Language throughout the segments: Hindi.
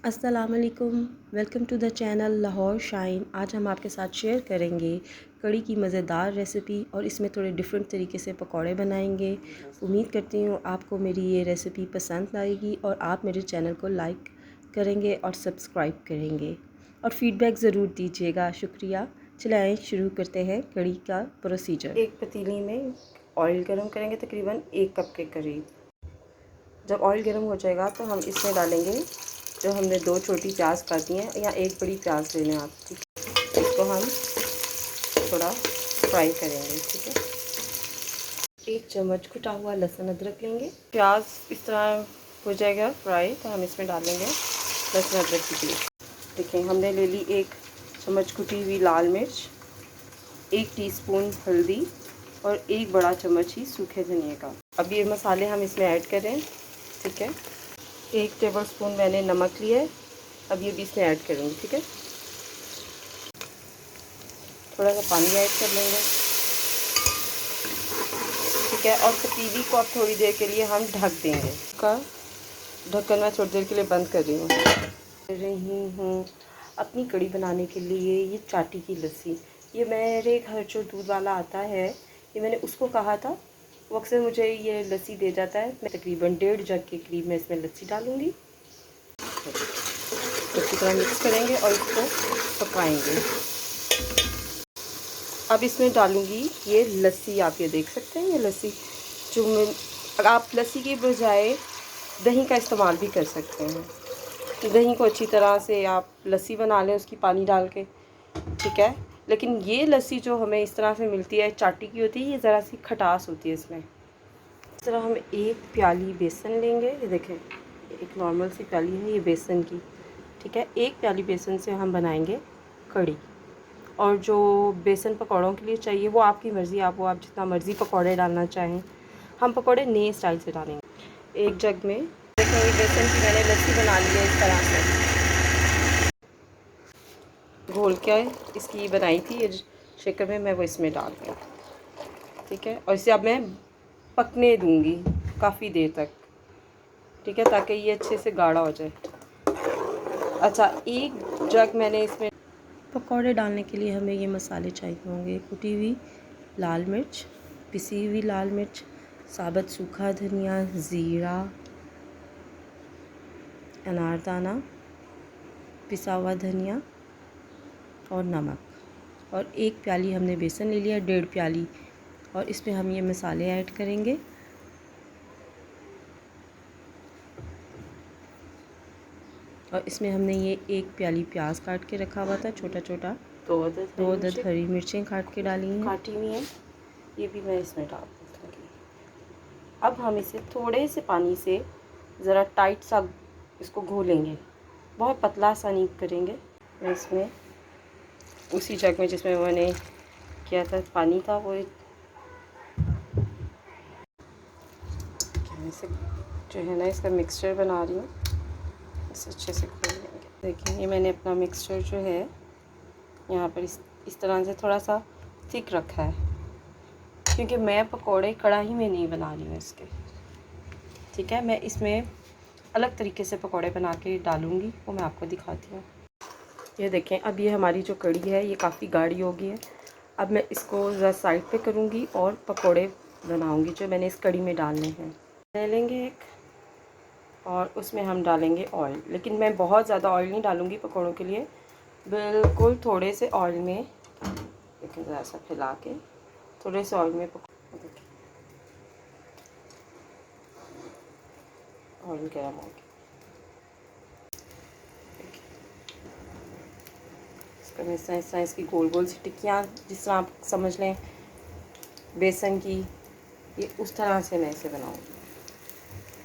अस्सलाम वालेकुम, welcome to the channel Lahore shine. आज हम आपके साथ शेयर करेंगे कड़ी की मज़ेदार रेसिपी और इसमें थोड़े डिफरेंट तरीके से पकौड़े बनाएंगे। उम्मीद करती हूँ आपको मेरी ये रेसिपी पसंद आएगी और आप मेरे चैनल को लाइक करेंगे और सब्सक्राइब करेंगे और फ़ीडबैक ज़रूर दीजिएगा। शुक्रिया। चलिए आइए शुरू करते हैं कड़ी का प्रोसीजर। एक पतीली में ऑयल गर्म करेंगे तकरीबन 1 कप के करीब। जब ऑयल गर्म हो जाएगा तो हम इसमें डालेंगे जो हमने 2 छोटी प्याज काटी हैं या 1 बड़ी प्याज ले लें आप, ठीक है। इसको हम थोड़ा फ्राई करेंगे, ठीक है। 1 चम्मच कुटा हुआ लहसुन अदरक लेंगे। प्याज इस तरह हो जाएगा फ्राई तो हम इसमें डालेंगे लहसुन अदरक की पेस्ट। देखें हमने ले ली 1 चम्मच कुटी हुई लाल मिर्च, 1 टीस्पून हल्दी और 1 बड़ा चम्मच ही सूखे धनिया का। अब ये मसाले हम इसमें ऐड करें, ठीक है। 1 टेबलस्पून मैंने नमक लिया है, अब ये भी इसमें ऐड करूँगी, ठीक है। थोड़ा सा पानी ऐड कर लेंगे, ठीक है। और पतीली को अब थोड़ी देर के लिए हम ढक देंगे। इसका ढक्कन मैं थोड़ी देर के लिए बंद कर रही हूँ अपनी कड़ी बनाने के लिए। ये चाटी की लस्सी, ये मेरे घर जो दूध वाला आता है, ये मैंने उसको कहा था, वो अक्सर मुझे ये लस्सी दे जाता है। मैं तकरीबन 1.5 जग के करीब मैं इसमें लस्सी डालूँगी। अच्छी तरह मिक्स करेंगे और इसको पकाएंगे। अब इसमें डालूँगी ये लस्सी। आप ये देख सकते हैं, ये लस्सी जो मैं, आप लस्सी के बजाय दही का इस्तेमाल भी कर सकते हैं। दही को अच्छी तरह से आप लस्सी बना लें उसकी पानी डाल के, ठीक है। लेकिन ये लस्सी जो हमें इस तरह से मिलती है चाटी की होती है, ये ज़रा सी खटास होती है इसमें। इस तरह हम 1 प्याली बेसन लेंगे। ये देखें एक नॉर्मल सी प्याली है ये बेसन की, ठीक है। 1 प्याली बेसन से हम बनाएंगे कड़ी। और जो बेसन पकौड़ों के लिए चाहिए वो आपकी मर्ज़ी, आप जितना मर्ज़ी पकौड़े डालना चाहें। हम पकौड़े नए स्टाइल से डालेंगे। 1 जग में देखें ये बेसन की मैंने लस्सी बना ली है। इस तरह से घोल के इसकी बनाई थी ये शेकर में, मैं वो इसमें डाल दूँ, ठीक है। और इसे अब मैं पकने दूँगी काफ़ी देर तक, ठीक है, ताकि ये अच्छे से गाढ़ा हो जाए। अच्छा, 1 जग मैंने इसमें पकौड़े डालने के लिए हमें ये मसाले चाहिए होंगे। कुटी हुई लाल मिर्च, पिसी हुई लाल मिर्च, साबुत सूखा धनिया, ज़ीरा, अनारदाना, पिसा हुआ धनिया और नमक। और 1 प्याली हमने बेसन ले लिया, 1.5 प्याली, और इसमें हम ये मसाले ऐड करेंगे। और इसमें हमने ये 1 प्याली प्याज काट के रखा हुआ था छोटा छोटा, 2 अदद हरी मिर्चें काट के डाली हैं, काटी हुई हैं, ये भी मैं इसमें डाल दूँगी। अब हम इसे थोड़े से पानी से ज़रा टाइट सा इसको घोलेंगे, बहुत पतला सा नहीं करेंगे। मैं इसमें उसी जग में जिसमें मैंने किया था पानी था वो इसे जो है ना इसका मिक्सचर बना रही हूँ, इसे अच्छे से घोल लेंगे। देखिए ये मैंने अपना मिक्सचर जो है यहाँ पर इस तरह से थोड़ा सा थिक रखा है, क्योंकि मैं पकोड़े कढ़ाई में नहीं बना रही हूँ इसके, ठीक है। मैं इसमें अलग तरीके से पकोड़े बना के डालूँगी, वो मैं आपको दिखाती हूँ। ये देखें अब ये हमारी जो कड़ी है ये काफ़ी गाढ़ी हो गई है। अब मैं इसको ज़रा साइड पे करूँगी और पकोड़े बनाऊँगी जो मैंने इस कड़ी में डालने हैं। ले लेंगे एक और उसमें हम डालेंगे ऑयल, लेकिन मैं बहुत ज़्यादा ऑयल नहीं डालूँगी पकौड़ों के लिए, बिल्कुल थोड़े से ऑयल में, लेकिन ज़रा सा फैला के थोड़े से ऑयल में ऑयल गर्म हो गया। इसका मैं इस तरह इसकी गोल गोल सी टिक्कियाँ, जिस तरह आप समझ लें बेसन की, ये उस तरह से मैं इसे बनाऊँगी,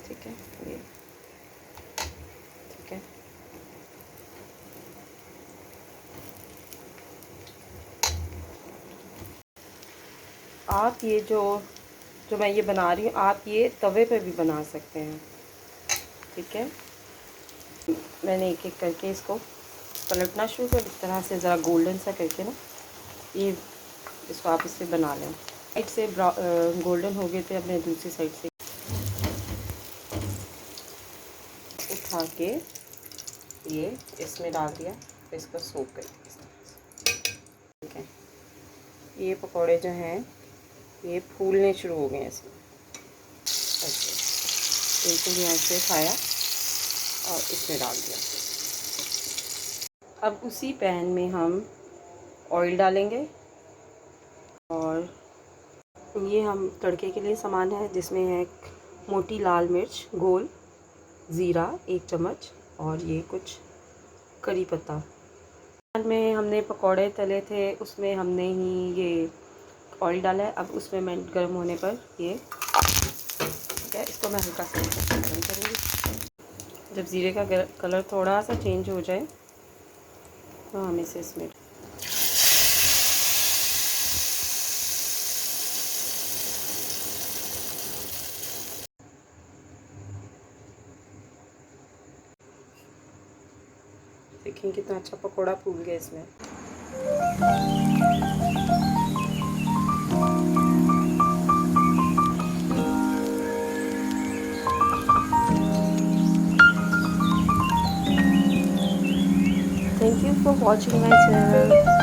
ठीक है। ये ठीक है। आप ये जो मैं ये बना रही हूँ, आप ये तवे पे भी बना सकते हैं, ठीक है। मैंने एक एक करके इसको पलटना शुरू कर, इस तरह से ज़रा गोल्डन सा करके ना ये इसको आप इससे बना लें। साइड से गोल्डन हो गए थे, अपने दूसरी साइड से उठा के ये इसमें डाल दिया, इसको सोक कर दिया इस तरह से। ठीक है, ये पकौड़े जो हैं ये फूलने शुरू हो गए हैं इसमें। ऐसे इनको भी ऐसे उठाया और इसमें डाल दिया। अब उसी पैन में हम ऑयल डालेंगे और ये हम तड़के के लिए सामान है, जिसमें है मोटी लाल मिर्च गोल, ज़ीरा 1 चम्मच और ये कुछ करी पत्ता। पैन में हमने पकौड़े तले थे, उसमें हमने ही ये ऑयल डाला है। अब उसमें मैं गर्म होने पर ये ठीक है, इसको मैं हल्का सा गर्म करूँगी। जब ज़ीरे का कलर थोड़ा सा चेंज हो जाए तो हम इसे इसमें देखें कितना अच्छा पकौड़ा फूल गया इसमें। Thank you for watching my channel.